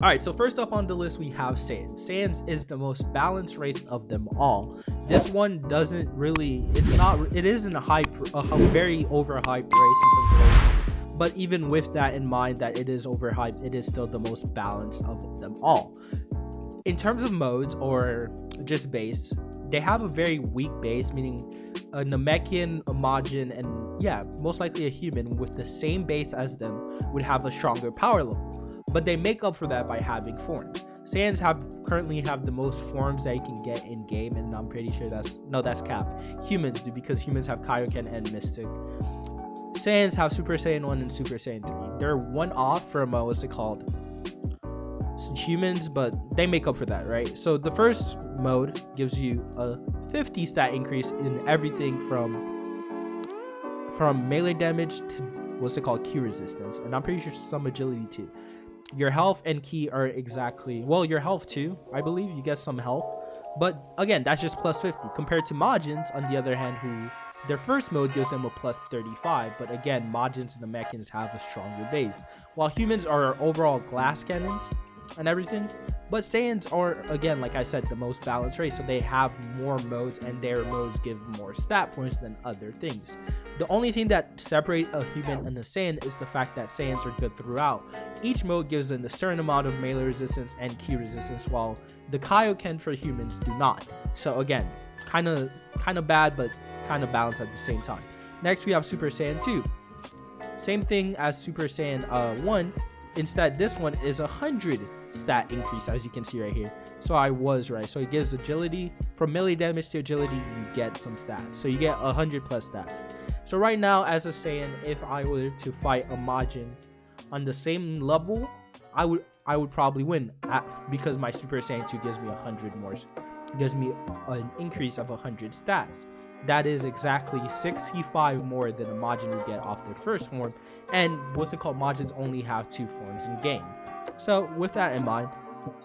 Alright, so first up on the list we have Saiyans. Saiyans is the most balanced race of them all. This one doesn't really, it isn't a very overhyped race in terms of race, but even with that in mind that it is overhyped, it is still the most balanced of them all. In terms of modes or just base, they have a very weak base, meaning a Namekian, a Majin, and yeah, most likely a human with the same base as them would have a stronger power level. But they make up for that by having forms. Saiyans currently have the most forms that you can get in game, and I'm pretty sure that's cap. Humans do, because humans have Kaioken and Mystic. Saiyans have Super Saiyan 1 and Super Saiyan 3. They're one off from what's it called? Humans, but they make up for that, right? So the first mode gives you a 50 stat increase in everything from melee damage to what's it called, Ki resistance, and I'm pretty sure some agility too. Your health and Ki are exactly, well, your health too, I believe you get some health, but again, that's just plus 50 compared to Majins on the other hand, who their first mode gives them a plus 35, but again, Majins and the Namekians have a stronger base, while humans are overall glass cannons and everything. But Saiyans are, again, like I said, the most balanced race, so they have more modes, and their modes give more stat points than other things. The only thing that separates a human and a Saiyan is the fact that Saiyans are good throughout. Each mode gives them a certain amount of melee resistance and Ki resistance, while the Kaioken for humans do not. So again, kind of bad, but kind of balanced at the same time. Next, we have Super Saiyan 2. Same thing as Super Saiyan 1. Instead, this one is 100 stat increase, as you can see right here. So I was right. So it gives agility. From melee damage to agility, you get some stats. So you get 100 plus stats. So right now, as a Saiyan, if I were to fight a Majin on the same level, I would probably win because my Super Saiyan 2 gives me 100 more. Gives me an increase of 100 stats. That is exactly 65 more than a Majin would get off their first form. And what's it called? Majins only have 2 forms in game. So with that in mind,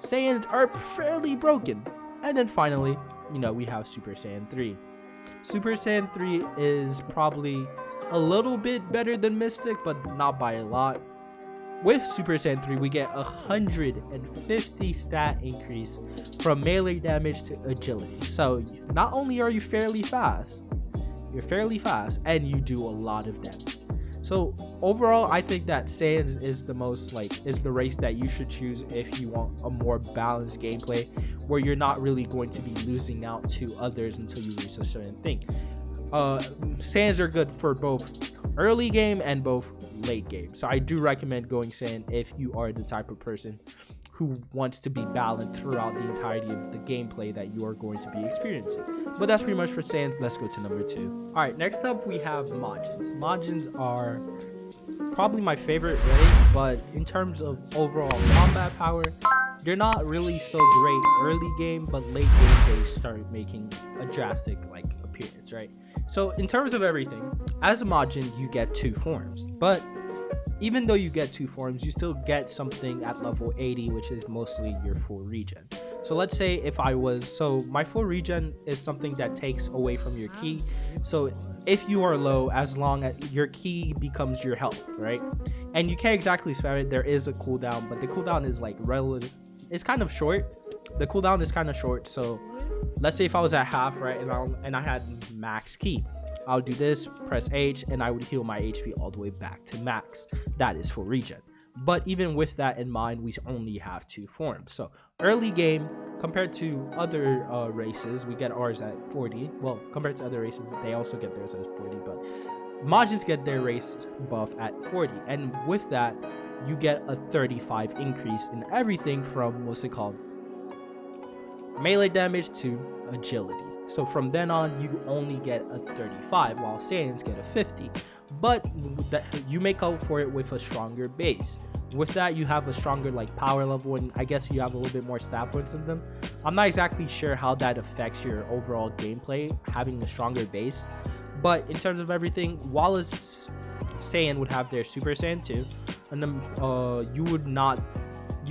Saiyans are fairly broken. And then finally, we have Super Saiyan 3. Super Saiyan 3 is probably a little bit better than Mystic, but not by a lot. With Super Saiyan 3, we get 150 stat increase from melee damage to agility. So not only are you fairly fast, and you do a lot of damage. So overall, I think that Saiyans is the race that you should choose if you want a more balanced gameplay, where you're not really going to be losing out to others until you reach a certain thing. Saiyans are good for both early game and both late game. So I do recommend going Saiyan if you are the type of person who wants to be balanced throughout the entirety of the gameplay that you are going to be experiencing. But that's pretty much for Saiyans. Let's go to number 2. All right, next up we have Majins. Majins are probably my favorite race, but in terms of overall combat power, they're not really so great early game, but late game they start making a drastic appearance, right? So in terms of everything, as a Majin, you get 2 forms, but even though you get 2 forms, you still get something at level 80, which is mostly your full regen. So let's say my full regen is something that takes away from your Ki. So if you are low, as long as your Ki becomes your health, right? And you can't exactly spam it. There is a cooldown, but the cooldown is relative. It's kind of short. The cooldown is kind of short. So let's say if I was at half, right, and I had max Ki, I'll do this, press H, and I would heal my HP all the way back to max. That is full regen. But even with that in mind, we only have 2 forms. So early game, compared to other races, we get ours at 40. Well, compared to other races, they also get theirs at 40, but Majins get their race buff at 40. And with that, you get a 35 increase in everything from what's it called, melee damage to agility. So from then on, you only get a 35, while Saiyans get a 50. But you make up for it with a stronger base. With that, you have a stronger power level, and I guess you have a little bit more stat points in them. I'm not exactly sure how that affects your overall gameplay, having a stronger base. But in terms of everything, Wallace Saiyan would have their Super Saiyan 2, and then you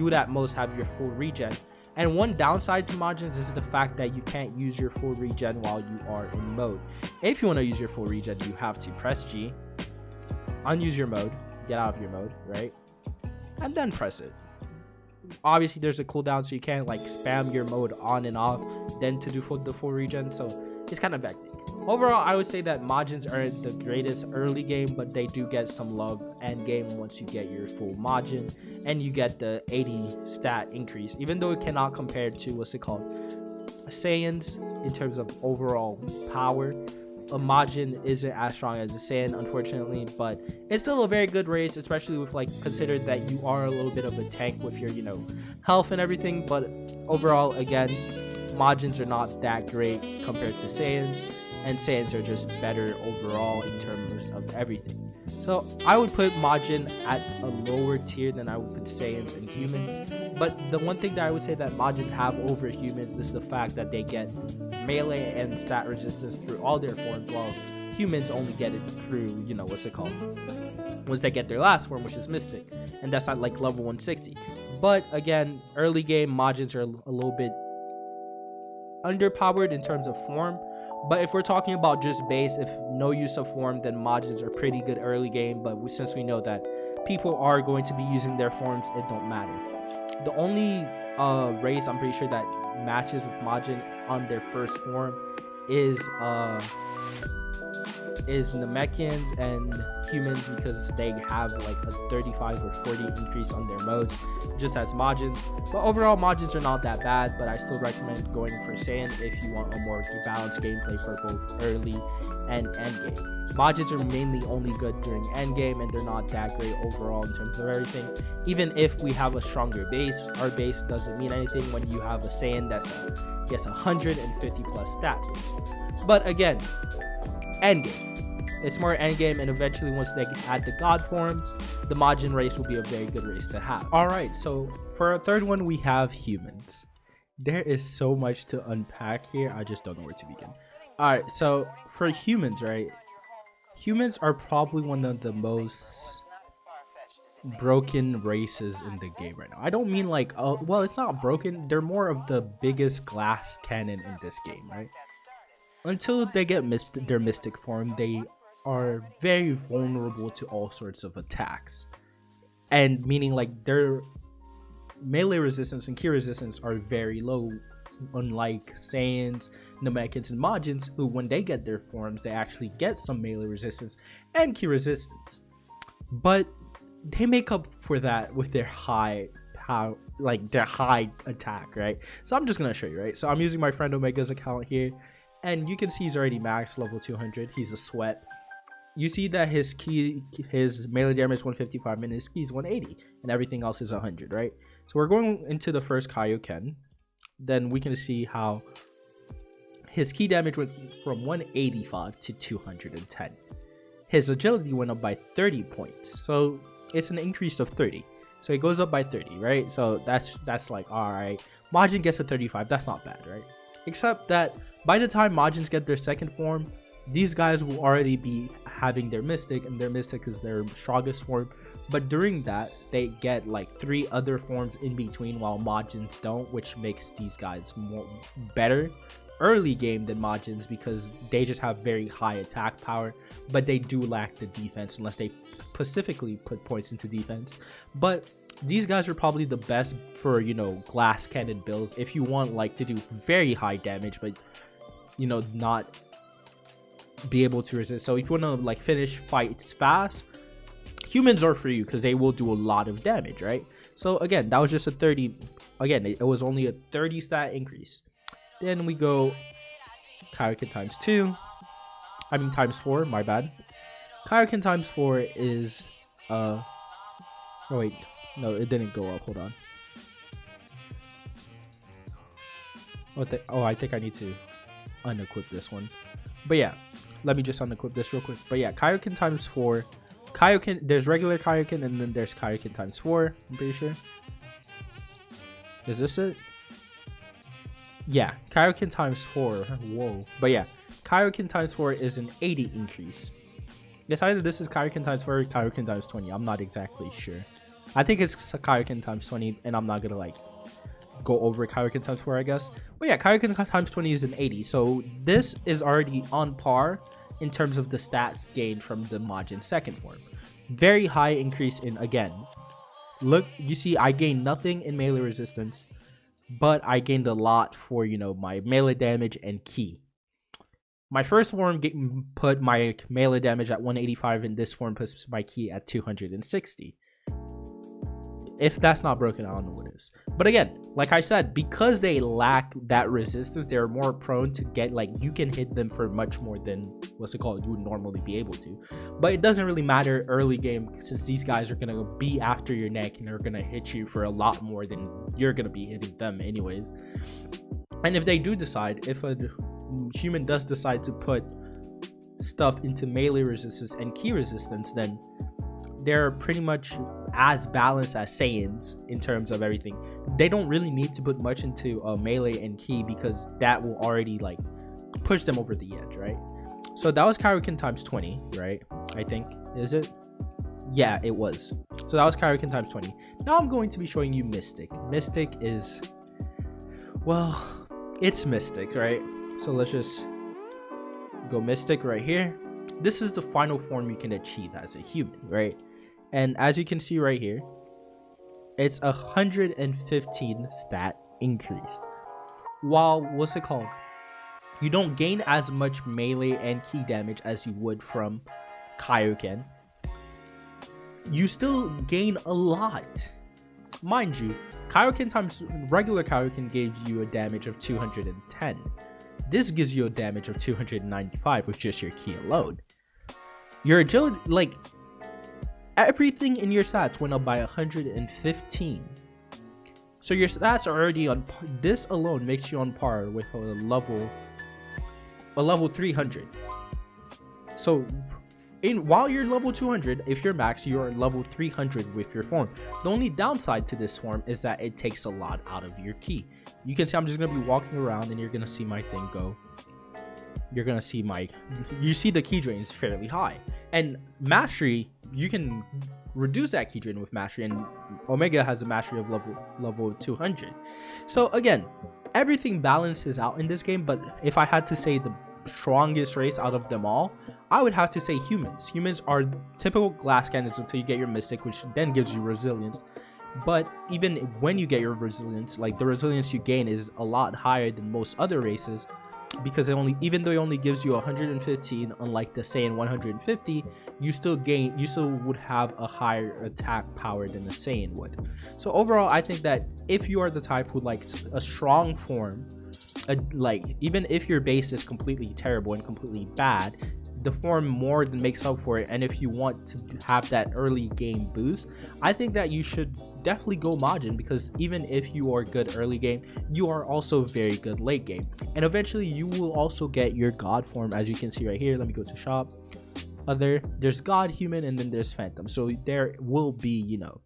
would at most have your full regen. And one downside to Majins is the fact that you can't use your full regen while you are in mode. If you want to use your full regen, you have to press G, unuse your mode, get out of your mode, right? And then press it. obviously there's a cooldown, so you can't like spam your mode on and off then to do the full regen, so it's kind of hectic. Overall, I would say that Majins aren't the greatest early game, but they do get some love end game once you get your full Majin and you get the 80 stat increase, even though it cannot compare to what's it called, Saiyans in terms of overall power. A Majin isn't as strong as a Saiyan, unfortunately, but it's still a very good race, especially with like consider that you are a little bit of a tank with your, you know, health and everything. But overall, again, Majins are not that great compared to Saiyans, and Saiyans are just better overall in terms of everything. So I would put Majin at a lower tier than I would put Saiyans and humans. But the one thing that I would say that Majins have over humans is the fact that they get melee and stat resistance through all their forms, while humans only get it through, you know, what's it called, once they get their last form, which is Mystic, and that's at like level 160. But again, early game Majins are a little bit underpowered in terms of form. But if we're talking about just base, if no use of form, then Majins are pretty good early game. But since we know that people are going to be using their forms, it don't matter. The only race I'm pretty sure that matches with Majin on their first form is Namekians and humans, because they have like a 35 or 40 increase on their modes, just as Majins. But overall, Majins are not that bad, but I still recommend going for Saiyan if you want a more balanced gameplay for both early and end game. Majins are mainly only good during end game, and they're not that great overall in terms of everything. Even if we have a stronger base, our base doesn't mean anything when you have a Saiyan that gets 150 plus stat boost. But again, end game. It's more end game, and eventually once they add the god forms, the Majin race will be a very good race to have. Alright, so for our third one, we have humans. There is so much to unpack here, I just don't know where to begin. Alright, so for humans, right? Humans are probably one of the most broken races in the game right now. I don't mean like, oh, well, it's not broken. They're more of the biggest glass cannon in this game, right? Until they get their mystic form, they are very vulnerable to all sorts of attacks, and meaning like their melee resistance and ki resistance are very low, unlike Saiyans, Namekians, and Majins, who when they get their forms they actually get some melee resistance and ki resistance. But they make up for that with their high power, like their high attack, right? So I'm just gonna show you, right? So I'm using my friend Omega's account here, and you can see he's already max level 200. He's a sweat. You see that his melee damage is 155 and his ki is 180, and everything else is 100, right? So we're going into the first Kaioken. Then we can see how his ki damage went from 185 to 210. His agility went up by 30 points, so it's an increase of 30. So it goes up by 30, right? So that's like, all right. Majin gets a 35. That's not bad, right? Except that by the time Majins get their second form, these guys will already be having their mystic, and their mystic is their strongest form. But during that, they get like 3 other forms in between, while Majins don't, which makes these guys more better early game than Majins, because they just have very high attack power, but they do lack the defense unless they specifically put points into defense. But these guys are probably the best for, you know, glass cannon builds if you want like to do very high damage, but you know, not be able to resist. So if you want to like finish fights fast, humans are for you, because they will do a lot of damage, right? So again, that was just a 30. Again, it was only a 30 stat increase. Then we go Kaioken times 2. I mean times 4, my bad. Kaioken times 4 is oh wait, no, it didn't go up. Hold on. I think I need to unequip this one. But yeah, let me just unequip this real quick. But yeah, Kaioken times 4. Kaioken, there's regular Kaioken, and then there's Kaioken times 4, I'm pretty sure. Is this it? Yeah, Kaioken times 4. Whoa. But yeah, Kaioken times 4 is an 80 increase. It's either this is Kaioken times 4 or Kaioken times 20. I'm not exactly sure. I think it's Kaioken times 20, and I'm not gonna like go over Kaioken times 4, I guess. But yeah, Kaioken times 20 is an 80. So this is already on par in terms of the stats gained from the Majin second form. Very high increase in, again, look, you see I gained nothing in melee resistance, but I gained a lot for, you know, my melee damage and ki. My first form put my melee damage at 185, and this form puts my ki at 260. If that's not broken, I don't know what is. But again, like I said, because they lack that resistance, they're more prone to get, like, you can hit them for much more than, what's it called, you would normally be able to. But it doesn't really matter early game, since these guys are going to be after your neck and are going to hit you for a lot more than you're going to be hitting them anyways. And if they do decide, if a human does decide to put stuff into melee resistance and ki resistance, then they're pretty much as balanced as Saiyans in terms of everything. They don't really need to put much into melee and ki, because that will already, like, push them over the edge, right? So that was Kaioken times 20, right? I think, is it? Yeah, it was. So that was Kaioken times 20. Now I'm going to be showing you Mystic. Mystic is, well, it's Mystic, right? So let's just go Mystic right here. This is the final form you can achieve as a human, right? And as you can see right here, it's 115 stat increase. While, what's it called, you don't gain as much melee and ki damage as you would from Kaioken, you still gain a lot. Mind you, Kaioken times regular Kaioken gives you a damage of 210. This gives you a damage of 295 with just your ki alone. Your agility, like, everything in your stats went up by 115. So your stats are already on par. This alone makes you on par with a level 300. So while you're level 200, if you're max, you're level 300 with your form. The only downside to this form is that it takes a lot out of your ki. You can see I'm just gonna be walking around, and you're gonna see my thing go. You're gonna see you see the ki drain is fairly high, and mastery, you can reduce that ki drain with mastery, and Omega has a mastery of level 200. So again, everything balances out in this game. But if I had to say the strongest race out of them all, I would have to say humans. Humans are typical glass cannons until you get your Mystic, which then gives you resilience. But even when you get your resilience, like, the resilience you gain is a lot higher than most other races, because even though it only gives you 115, unlike the Saiyan 150, you still would have a higher attack power than the Saiyan would. So overall, I think that if you are the type who likes a strong form, like, even if your base is completely terrible and completely bad, the form more than makes up for it. And if you want to have that early game boost, I think that you should definitely go Majin, because even if you are good early game, you are also very good late game, and eventually you will also get your god form, as you can see right here. Let me go to shop. There's god, human, and then there's phantom. So there will be, you know,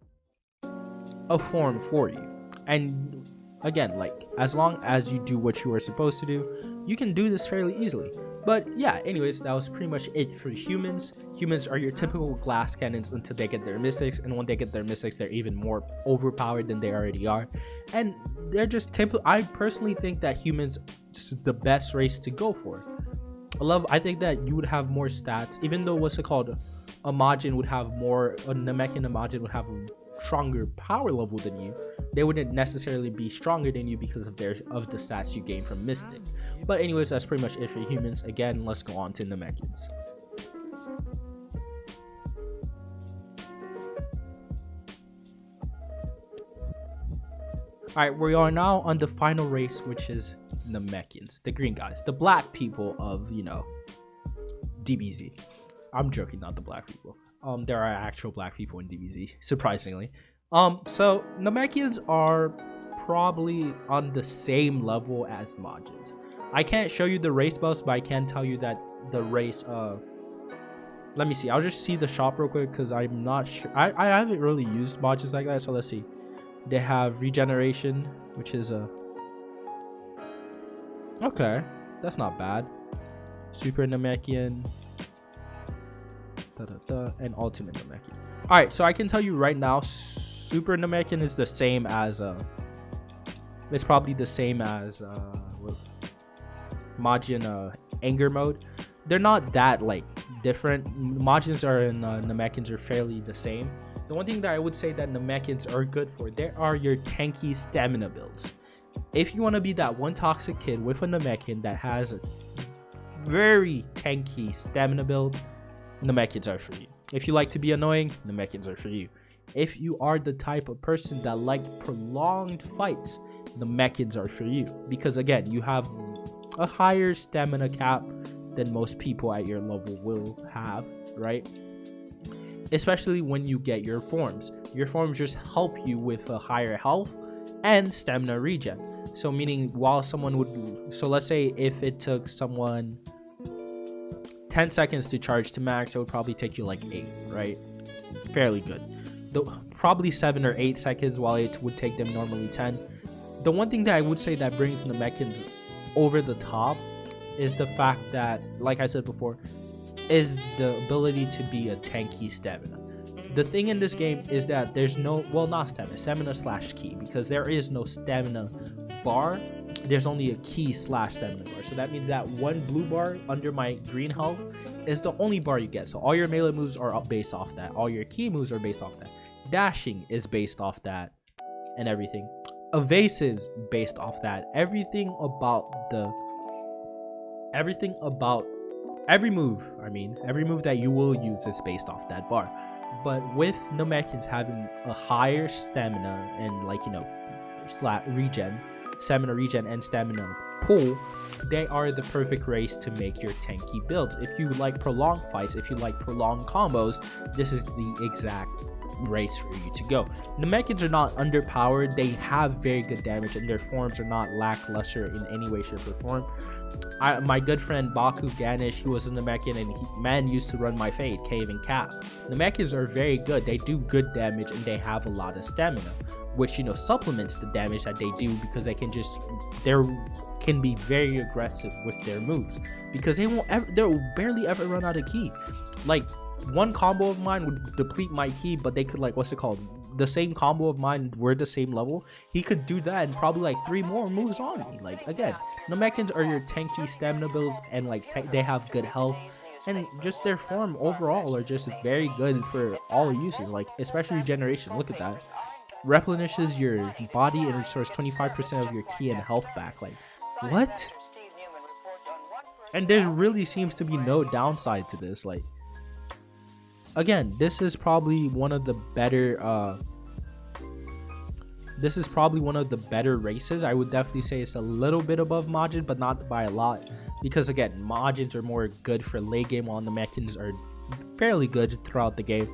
a form for you. And again, like, as long as you do what you are supposed to do, you can do this fairly easily. But yeah, anyways, that was pretty much it for humans. Humans are your typical glass cannons until they get their Mystics, and when they get their Mystics, they're even more overpowered than they already are. And they're just typical. I personally think that humans is the best race to go for. I think that you would have more stats, even though, what's it called, a Majin would have more, a Namekian and Majin would have a stronger power level than you. They wouldn't necessarily be stronger than you because of the stats you gain from Mystic. But anyways, that's pretty much it for humans. Again, let's go on to Namekians. Alright, we are now on the final race, which is Namekians, the green guys, the black people of, you know, DBZ. I'm joking, not the black people. There are actual black people in DBZ, surprisingly. So Namekians are probably on the same level as Majins. I can't show you the race buffs, but I can tell you that the race, let me see, I'll just see the shop real quick, because I'm not sure, I haven't really used Majins like that. So let's see, they have regeneration, which is okay, that's not bad. Super Namekian, and ultimate Namekian. All right, so I can tell you right now, Super Namekian is the same as it's probably the same as Majin anger mode. They're not that, like, different. Majins are and Namekians are fairly the same. The one thing that I would say that Namekians are good for, there are your tanky stamina builds. If you want to be that one toxic kid with a Namekian that has a very tanky stamina build, Namekians are for you. If you like to be annoying, Namekians are for you. If you are the type of person that like prolonged fights, Namekians are for you. Because again, you have a higher stamina cap than most people at your level will have, right? Especially when you get your forms. Your forms just help you with a higher health and stamina regen. So meaning while someone would, so let's say if it took someone 10 seconds to charge to max, it would probably take you like 8, right? Fairly good. Probably 7 or 8 seconds, while it would take them normally 10. The one thing that I would say that brings the Namekians over the top is the fact that, like I said before, is the ability to be a tanky stamina. The thing in this game is that there's no, well, not stamina slash key, because there is no stamina bar. There's only a key slash stamina bar. So that means that one blue bar under my green health is the only bar you get. So all your melee moves are based off that. All your key moves are based off that. Dashing is based off that, and everything. Evasives based off that. Every move that you will use is based off that bar. But with Namekians having a higher stamina and, like, you know, stamina regen and stamina pool, they are the perfect race to make your tanky builds. If you like prolonged fights, if you like prolonged combos, this is the exact race for you to go. Namekians are not underpowered. They have very good damage, and their forms are not lackluster in any way, shape, or form. My good friend Baku Ganesh, he was a Namekian, and man used to run my fade, Cave and Cap. Namekians are very good. They do good damage, and they have a lot of stamina, which, you know, supplements the damage that they do, because they can be very aggressive with their moves, because they'll barely ever run out of ki. Like, one combo of mine would deplete my ki, but they could, like, what's it called, the same combo of mine, we're the same level, he could do that and probably like 3 more moves on me. Like, again, Namekians are your tanky stamina builds, and like they have good health, and just their form overall are just very good for all uses, like especially regeneration. Look at that, replenishes your body and restores 25% of your ki and health back. Like, what? And there really seems to be no downside to this. Like, again, this is probably one of the better races. I would definitely say it's a little bit above Majin, but not by a lot, because again, Majins are more good for late game, while Namekians are fairly good throughout the game.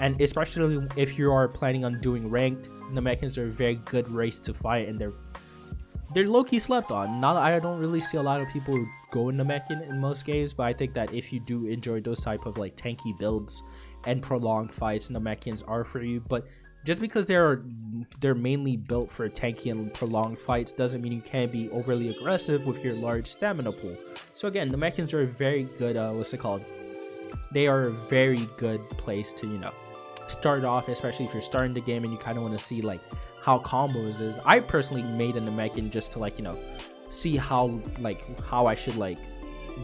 And especially if you are planning on doing ranked, Namekians are a very good race to fight, and they're low-key slept on. I don't really see a lot of people go in Namekian in most games, but I think that if you do enjoy those type of like tanky builds and prolonged fights, Namekians are for you. But just because they're mainly built for tanky and prolonged fights doesn't mean you can't be overly aggressive with your large stamina pool. So again, Namekians are a very good they are a very good place to, you know, start off, especially if you're starting the game and you kind of want to see like how combos is. I personally made a Namekian just to, like, you know, see how I should like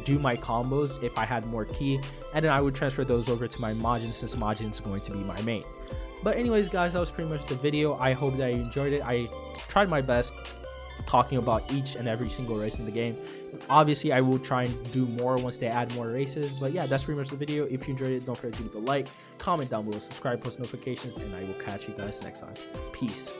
do my combos if I had more ki, and then I would transfer those over to my Majin, since Majin is going to be my main. But anyways, guys, that was pretty much the video. I hope that you enjoyed it. I tried my best talking about each and every single race in the game. Obviously, I will try and do more once they add more races. But yeah, that's pretty much the video. If you enjoyed it, don't forget to leave a like, comment down below, subscribe, post notifications, and I will catch you guys next time. Peace.